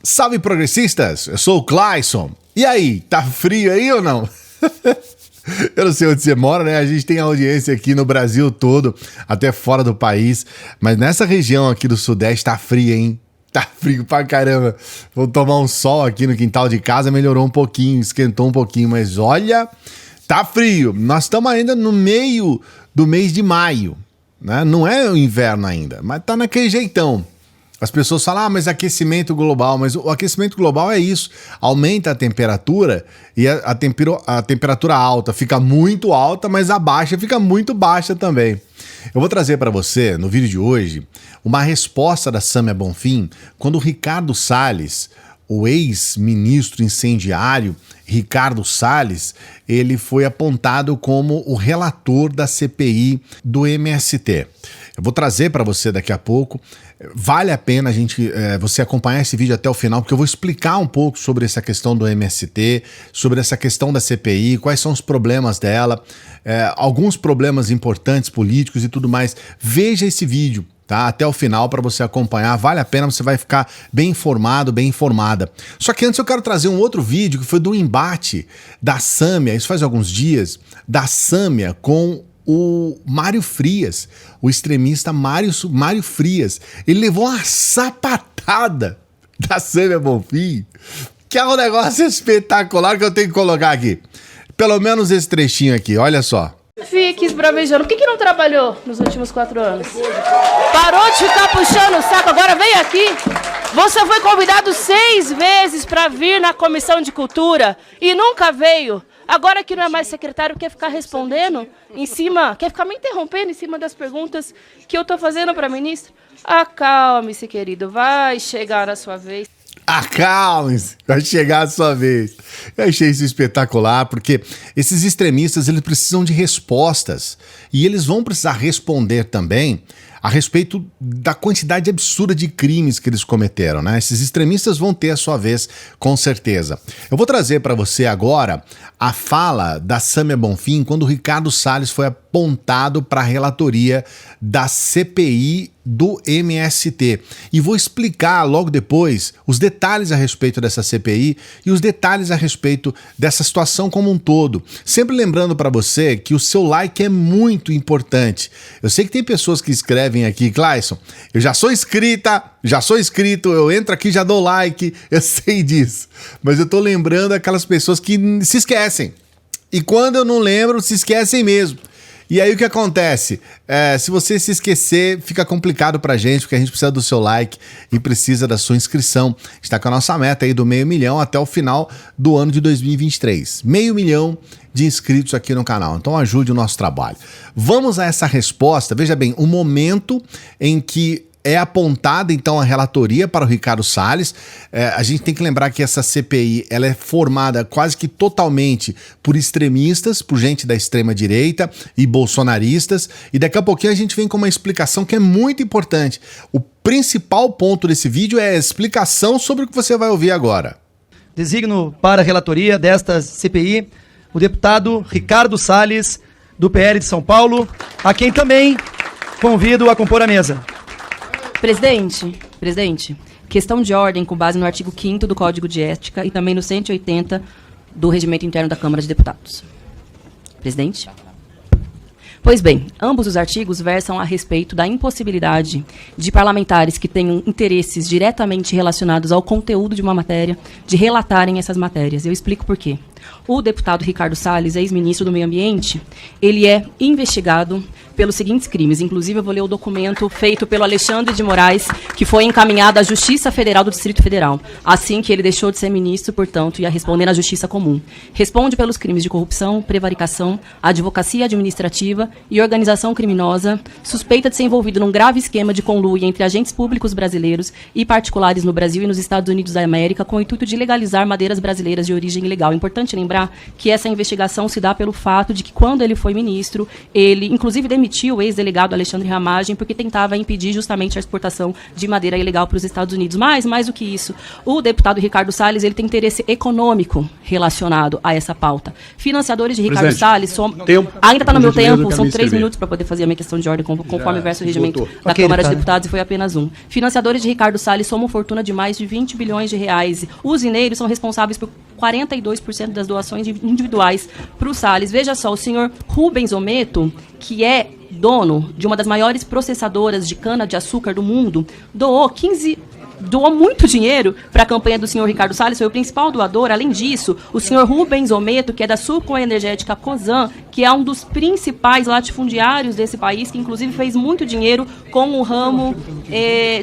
Salve progressistas, eu sou o Clayson. E aí, tá frio aí ou não? Eu não sei onde você mora, né? A gente tem audiência aqui no Brasil todo, até fora do país. Mas nessa região aqui do Sudeste tá frio, hein? Tá frio pra caramba. Vou tomar um sol aqui no quintal de casa, melhorou um pouquinho, esquentou um pouquinho. Mas olha, tá frio. Nós estamos ainda no meio do mês de maio, né? Não é o inverno ainda, mas tá naquele jeitão. As pessoas falam, mas aquecimento global. Mas o aquecimento global é isso. Aumenta a temperatura e a temperatura alta fica muito alta, mas a baixa fica muito baixa também. Eu vou trazer para você, no vídeo de hoje, uma resposta da Sâmia Bonfim, quando o Ricardo Salles, o ex-ministro incendiário Ricardo Salles, ele foi apontado como o relator da CPI do MST. Eu vou trazer para você daqui a pouco. Vale a pena você acompanhar esse vídeo até o final, porque eu vou explicar um pouco sobre essa questão do MST, sobre essa questão da CPI, quais são os problemas dela, alguns problemas importantes políticos e tudo mais. Veja esse vídeo, tá? Até o final para você acompanhar. Vale a pena, você vai ficar bem informado, bem informada. Só que antes eu quero trazer um outro vídeo que foi do embate da Sâmia, isso faz alguns dias, da Sâmia com o Mário Frias, o extremista Mário Frias. Ele levou uma sapatada da Sâmia Bonfim, que é um negócio espetacular que eu tenho que colocar aqui. Pelo menos esse trechinho aqui, olha só. Fique esbravejando. Por que não trabalhou nos últimos 4 anos? Parou de ficar puxando o saco, agora vem aqui. Você foi convidado 6 vezes para vir na Comissão de Cultura e nunca veio. Agora que não é mais secretário, quer ficar respondendo em cima, quer ficar me interrompendo em cima das perguntas que eu tô fazendo para a ministra? Acalme-se, querido, vai chegar a sua vez. Acalme-se, vai chegar a sua vez. Eu achei isso espetacular, porque esses extremistas, eles precisam de respostas. E eles vão precisar responder também a respeito da quantidade absurda de crimes que eles cometeram, né? Esses extremistas vão ter a sua vez, com certeza. Eu vou trazer para você agora a fala da Sâmia Bonfim quando o Ricardo Salles foi apontado para a relatoria da CPI do MST. E vou explicar logo depois os detalhes a respeito dessa CPI e os detalhes a respeito dessa situação como um todo. Sempre lembrando para você que o seu like é muito importante. Eu sei que tem pessoas que escrevem aqui, Clayson, eu já sou inscrito, eu entro aqui, já dou like, eu sei disso. Mas eu tô lembrando aquelas pessoas que se esquecem. E quando eu não lembro, se esquecem mesmo. E aí o que acontece? Se você se esquecer, fica complicado pra gente, porque a gente precisa do seu like e precisa da sua inscrição. Está com a nossa meta aí do 500 mil até o final do ano de 2023. 500 mil de inscritos aqui no canal. Então ajude o nosso trabalho. Vamos a essa resposta. Veja bem, o momento em que é apontada, então, a relatoria para o Ricardo Salles. A gente tem que lembrar que essa CPI ela é formada quase que totalmente por extremistas, por gente da extrema-direita e bolsonaristas. E daqui a pouquinho a gente vem com uma explicação que é muito importante. O principal ponto desse vídeo é a explicação sobre o que você vai ouvir agora. Designo para a relatoria desta CPI o deputado Ricardo Salles, do PL de São Paulo, a quem também convido a compor a mesa. Presidente, questão de ordem com base no artigo 5º do Código de Ética e também no 180 do Regimento Interno da Câmara de Deputados. Presidente? Pois bem, ambos os artigos versam a respeito da impossibilidade de parlamentares que tenham interesses diretamente relacionados ao conteúdo de uma matéria, de relatarem essas matérias. Eu explico por quê. O deputado Ricardo Salles, ex-ministro do Meio Ambiente, ele é investigado pelos seguintes crimes. Inclusive, eu vou ler o documento feito pelo Alexandre de Moraes, que foi encaminhado à Justiça Federal do Distrito Federal. Assim que ele deixou de ser ministro, portanto, ia responder na Justiça Comum. Responde pelos crimes de corrupção, prevaricação, advocacia administrativa e organização criminosa, suspeita de ser envolvido num grave esquema de conluio entre agentes públicos brasileiros e particulares no Brasil e nos Estados Unidos da América, com o intuito de legalizar madeiras brasileiras de origem ilegal. Importante importante lembrar que essa investigação se dá pelo fato de que, quando ele foi ministro, ele, inclusive, demitiu o ex-delegado Alexandre Ramagem, porque tentava impedir justamente a exportação de madeira ilegal para os Estados Unidos. Mas, mais do que isso, o deputado Ricardo Salles, ele tem interesse econômico relacionado a essa pauta. Financiadores de Ricardo Salles, ainda está no meu tempo, são 3 minutos para poder fazer a minha questão de ordem conforme o verso regimento da Câmara de Deputados, e foi apenas um. Financiadores de Ricardo Salles somam fortuna de mais de 20 bilhões de reais. Os mineiros são responsáveis por 42% das doações individuais para o Salles. Veja só, o senhor Rubens Ometo, que é dono de uma das maiores processadoras de cana-de-açúcar do mundo, doou muito dinheiro para a campanha do senhor Ricardo Salles, foi o principal doador. Além disso, o senhor Rubens Ometo, que é da Sucoenergética Cosan, que é um dos principais latifundiários desse país, que inclusive fez muito dinheiro com o ramo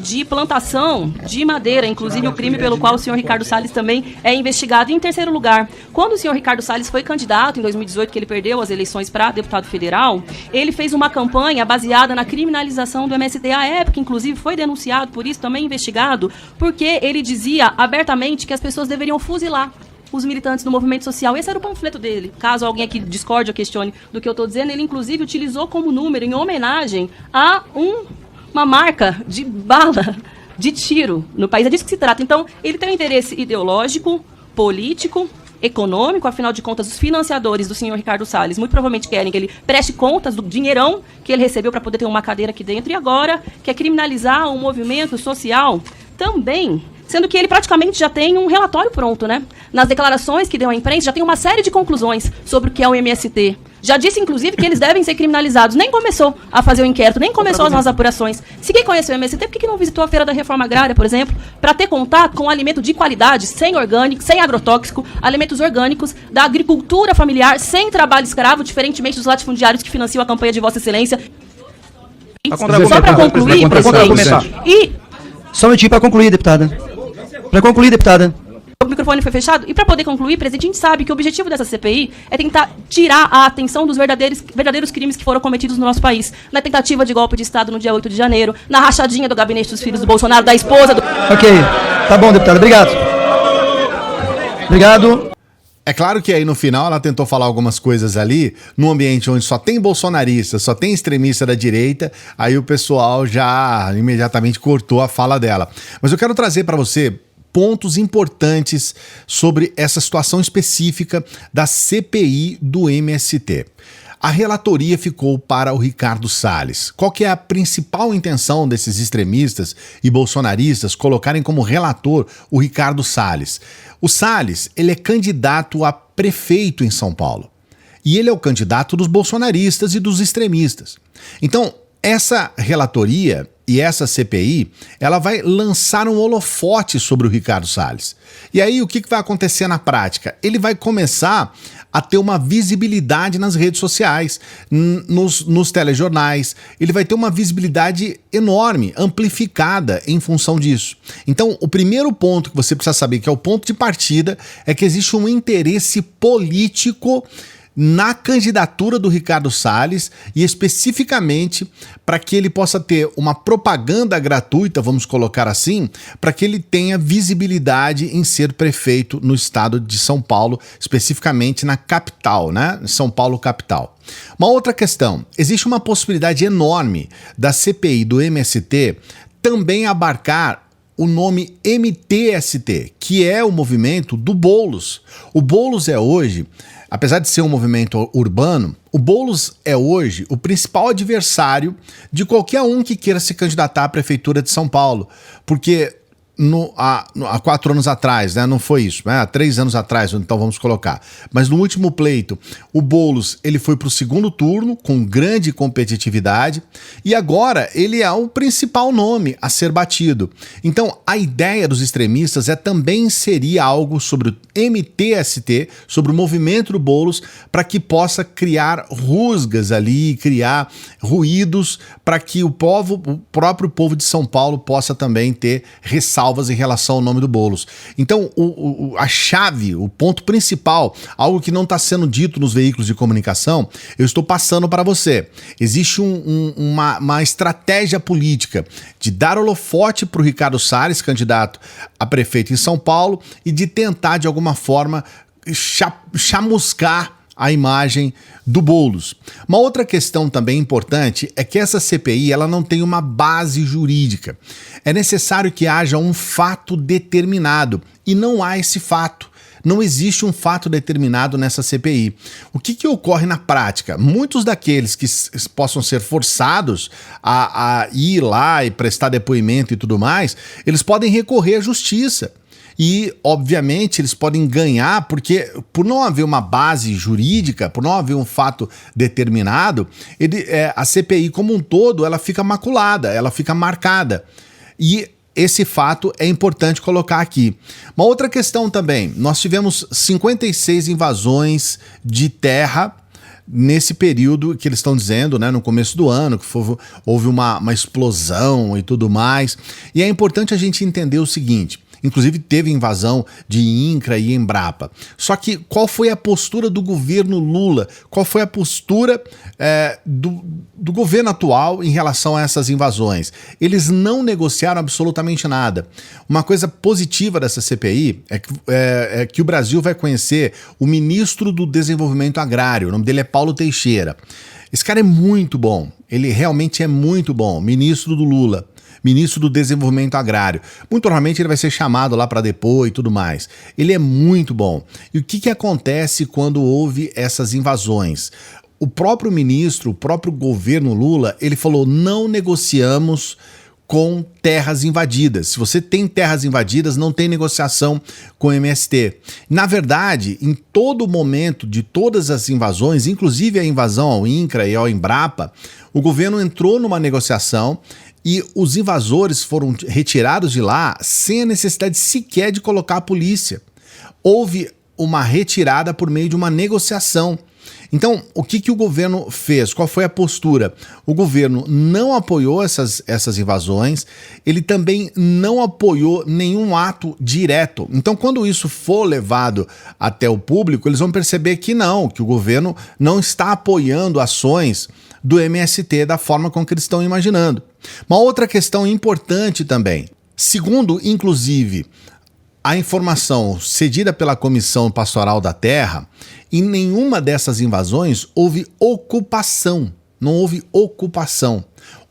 de plantação de madeira, inclusive o crime pelo qual o senhor Ricardo Salles também é investigado. E, em terceiro lugar, quando o senhor Ricardo Salles foi candidato em 2018, que ele perdeu as eleições para deputado federal, ele fez uma campanha baseada na criminalização do MST. À época, inclusive, foi denunciado por isso, também investigado, porque ele dizia abertamente que as pessoas deveriam fuzilar os militantes do movimento social. Esse era o panfleto dele. Caso alguém aqui discorde ou questione do que eu estou dizendo, ele inclusive utilizou como número em homenagem a uma marca de bala de tiro no país. É disso que se trata. Então, ele tem um interesse ideológico, político, econômico. Afinal de contas, os financiadores do senhor Ricardo Salles muito provavelmente querem que ele preste contas do dinheirão que ele recebeu para poder ter uma cadeira aqui dentro, e agora quer criminalizar um movimento social também, sendo que ele praticamente já tem um relatório pronto, né? Nas declarações que deu à imprensa, já tem uma série de conclusões sobre o que é o MST. Já disse, inclusive, que eles devem ser criminalizados. Nem começou a fazer o inquérito, nem começou as nossas apurações. Se quem conhece o MST, por que não visitou a Feira da Reforma Agrária, por exemplo, para ter contato com alimento de qualidade, sem orgânico, sem agrotóxico, alimentos orgânicos, da agricultura familiar, sem trabalho escravo, diferentemente dos latifundiários que financiam a campanha de Vossa Excelência. Só para concluir, presidente, só um minutinho para concluir, deputada. Para concluir, deputada. O microfone foi fechado. E para poder concluir, presidente, a gente sabe que o objetivo dessa CPI é tentar tirar a atenção dos verdadeiros crimes que foram cometidos no nosso país. Na tentativa de golpe de Estado no dia 8 de janeiro, na rachadinha do gabinete dos filhos do Bolsonaro, da esposa do... Ok, tá bom, deputada. Obrigado. Obrigado. É claro que aí no final ela tentou falar algumas coisas ali, num ambiente onde só tem bolsonarista, só tem extremista da direita, aí o pessoal já imediatamente cortou a fala dela. Mas eu quero trazer para você pontos importantes sobre essa situação específica da CPI do MST. A relatoria ficou para o Ricardo Salles. Qual que é a principal intenção desses extremistas e bolsonaristas colocarem como relator o Ricardo Salles? O Salles, ele é candidato a prefeito em São Paulo. E ele é o candidato dos bolsonaristas e dos extremistas. Então, essa relatoria e essa CPI, ela vai lançar um holofote sobre o Ricardo Salles. E aí, o que vai acontecer na prática? Ele vai começar a ter uma visibilidade nas redes sociais, nos telejornais. Ele vai ter uma visibilidade enorme, amplificada em função disso. Então, o primeiro ponto que você precisa saber, que é o ponto de partida, é que existe um interesse político na candidatura do Ricardo Salles, e especificamente para que ele possa ter uma propaganda gratuita, vamos colocar assim, para que ele tenha visibilidade em ser prefeito no estado de São Paulo, especificamente na capital, né? São Paulo capital. Uma outra questão, existe uma possibilidade enorme da CPI do MST também abarcar o nome MTST, que é o movimento do Boulos. O Boulos é hoje, apesar de ser um movimento urbano, o Boulos é hoje o principal adversário de qualquer um que queira se candidatar à prefeitura de São Paulo, porque há 4 anos atrás, né? Não foi isso, né? Há 3 anos atrás, então vamos colocar. Mas no último pleito, o Boulos ele foi para o segundo turno com grande competitividade e agora ele é o principal nome a ser batido. Então a ideia dos extremistas é também inserir algo sobre o MTST, sobre o movimento do Boulos, para que possa criar rusgas ali, criar ruídos, para que o próprio povo de São Paulo possa também ter ressalvas em relação ao nome do Boulos. Então, a chave, o ponto principal, algo que não está sendo dito nos veículos de comunicação, eu estou passando para você. Existe uma estratégia política de dar holofote para o Ricardo Salles, candidato a prefeito em São Paulo, e de tentar, de alguma forma, chamuscar a imagem do Boulos. Uma outra questão também importante é que essa CPI ela não tem uma base jurídica. É necessário que haja um fato determinado, e não há esse fato. Não existe um fato determinado nessa CPI. O que ocorre na prática? Muitos daqueles que possam ser forçados a ir lá e prestar depoimento e tudo mais, eles podem recorrer à justiça. E, obviamente, eles podem ganhar, porque por não haver uma base jurídica, por não haver um fato determinado, a CPI como um todo, ela fica maculada, ela fica marcada. E esse fato é importante colocar aqui. Uma outra questão também, nós tivemos 56 invasões de terra nesse período que eles estão dizendo, né, no começo do ano, que houve uma explosão e tudo mais. E é importante a gente entender o seguinte: inclusive teve invasão de INCRA e Embrapa. Só que qual foi a postura do governo Lula? Qual foi a postura do governo atual em relação a essas invasões? Eles não negociaram absolutamente nada. Uma coisa positiva dessa CPI é que o Brasil vai conhecer o ministro do Desenvolvimento Agrário. O nome dele é Paulo Teixeira. Esse cara é muito bom. Ele realmente é muito bom. Ministro do Lula. Ministro do Desenvolvimento Agrário. Muito provavelmente ele vai ser chamado lá para depor e tudo mais. Ele é muito bom. E o que acontece quando houve essas invasões? O próprio ministro, o próprio governo Lula, ele falou: não negociamos com terras invadidas. Se você tem terras invadidas, não tem negociação com o MST. Na verdade, em todo momento de todas as invasões, inclusive a invasão ao INCRA e ao Embrapa, o governo entrou numa negociação e os invasores foram retirados de lá sem a necessidade sequer de colocar a polícia. Houve uma retirada por meio de uma negociação. Então, o que o governo fez? Qual foi a postura? O governo não apoiou essas invasões, ele também não apoiou nenhum ato direto. Então, quando isso for levado até o público, eles vão perceber que não, que o governo não está apoiando ações do MST da forma com que eles estão imaginando. Uma outra questão importante também, segundo, inclusive, a informação cedida pela Comissão Pastoral da Terra, em nenhuma dessas invasões houve ocupação, não houve ocupação,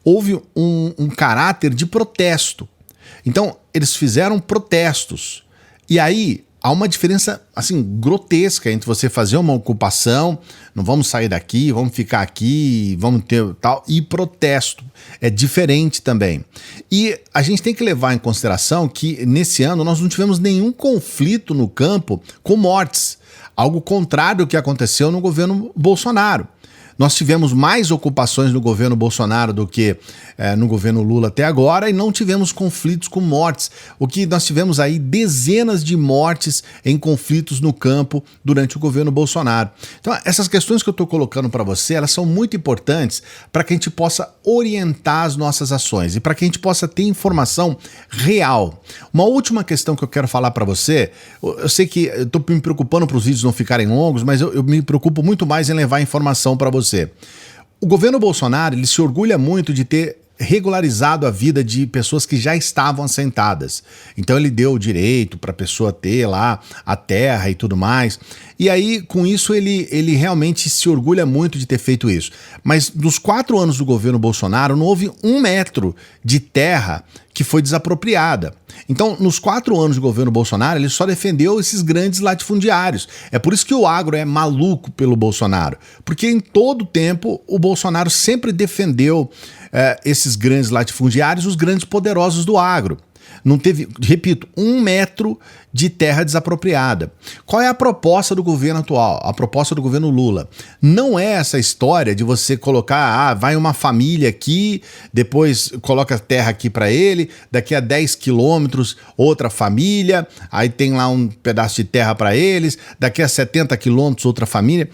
houve um caráter de protesto. Então, eles fizeram protestos, e aí há uma diferença assim grotesca entre você fazer uma ocupação, não vamos sair daqui, vamos ficar aqui, vamos ter tal, e protesto. É diferente também. E a gente tem que levar em consideração que nesse ano nós não tivemos nenhum conflito no campo com mortes, algo contrário ao que aconteceu no governo Bolsonaro. Nós tivemos mais ocupações no governo Bolsonaro do que no governo Lula até agora, e não tivemos conflitos com mortes. O que nós tivemos aí, dezenas de mortes em conflitos no campo durante o governo Bolsonaro. Então, essas questões que eu estou colocando para você, elas são muito importantes para que a gente possa orientar as nossas ações e para que a gente possa ter informação real. Uma última questão que eu quero falar para você, eu sei que eu estou me preocupando para os vídeos não ficarem longos, mas eu me preocupo muito mais em levar informação para você. O governo Bolsonaro, ele se orgulha muito de ter regularizado a vida de pessoas que já estavam assentadas. Então ele deu o direito para a pessoa ter lá a terra e tudo mais. E aí, com isso, ele realmente se orgulha muito de ter feito isso. Mas nos 4 anos do governo Bolsonaro, não houve 1 metro de terra que foi desapropriada. Então, nos 4 anos do governo Bolsonaro, ele só defendeu esses grandes latifundiários. É por isso que o agro é maluco pelo Bolsonaro. Porque em todo tempo, o Bolsonaro sempre defendeu esses grandes latifundiários, os grandes poderosos do agro. Não teve, repito, 1 metro de terra desapropriada. Qual é a proposta do governo atual? A proposta do governo Lula não é essa história de você colocar, vai uma família aqui, depois coloca terra aqui para ele, daqui a 10 quilômetros outra família, aí tem lá um pedaço de terra para eles, daqui a 70 quilômetros outra família.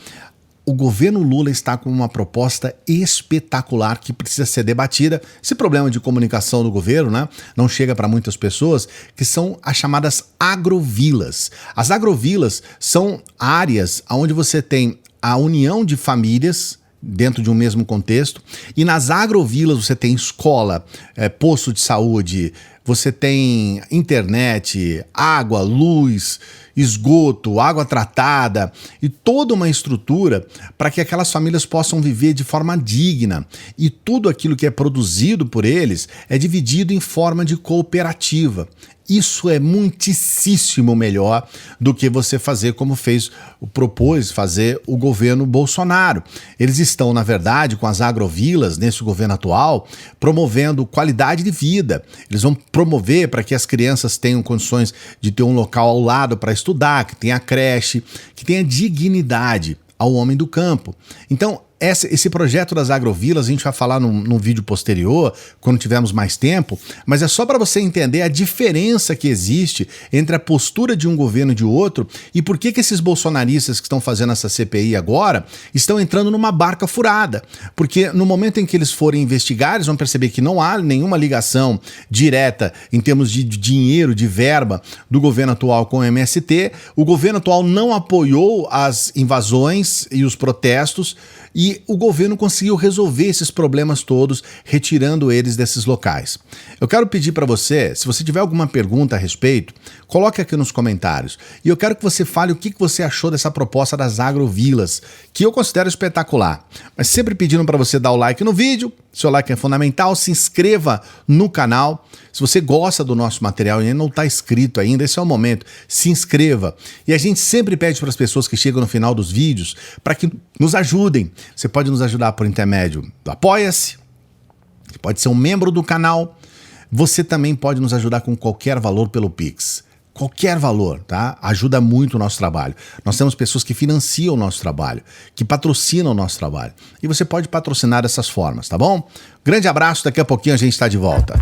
O governo Lula está com uma proposta espetacular que precisa ser debatida. Esse problema de comunicação do governo, né, não chega para muitas pessoas, que são as chamadas agrovilas. As agrovilas são áreas onde você tem a união de famílias dentro de um mesmo contexto, e nas agrovilas você tem escola, posto de saúde, você tem internet, água, luz, esgoto, água tratada e toda uma estrutura para que aquelas famílias possam viver de forma digna. E tudo aquilo que é produzido por eles é dividido em forma de cooperativa. Isso é muitíssimo melhor do que você fazer como propôs fazer o governo Bolsonaro. Eles estão, na verdade, com as agrovilas, nesse governo atual, promovendo qualidade de vida. Eles vão promover para que as crianças tenham condições de ter um local ao lado para estudar, que tenha creche, que tenha dignidade ao homem do campo. Então, esse projeto das agrovilas, a gente vai falar num vídeo posterior, quando tivermos mais tempo, mas é só para você entender a diferença que existe entre a postura de um governo e de outro e por que esses bolsonaristas que estão fazendo essa CPI agora estão entrando numa barca furada. Porque no momento em que eles forem investigar, eles vão perceber que não há nenhuma ligação direta em termos de dinheiro, de verba do governo atual com o MST. O governo atual não apoiou as invasões e os protestos e o governo conseguiu resolver esses problemas todos, retirando eles desses locais. Eu quero pedir para você, se você tiver alguma pergunta a respeito, coloque aqui nos comentários. E eu quero que você fale o que você achou dessa proposta das agrovilas, que eu considero espetacular. Mas sempre pedindo para você dar o like no vídeo, seu like é fundamental, se inscreva no canal. Se você gosta do nosso material e não está inscrito ainda, esse é o momento, se inscreva. E a gente sempre pede para as pessoas que chegam no final dos vídeos para que nos ajudem. Você pode nos ajudar por intermédio do Apoia-se, você pode ser um membro do canal, você também pode nos ajudar com qualquer valor pelo Pix. Qualquer valor, tá? Ajuda muito o nosso trabalho. Nós temos pessoas que financiam o nosso trabalho, que patrocinam o nosso trabalho. E você pode patrocinar dessas formas, tá bom? Grande abraço, daqui a pouquinho a gente está de volta.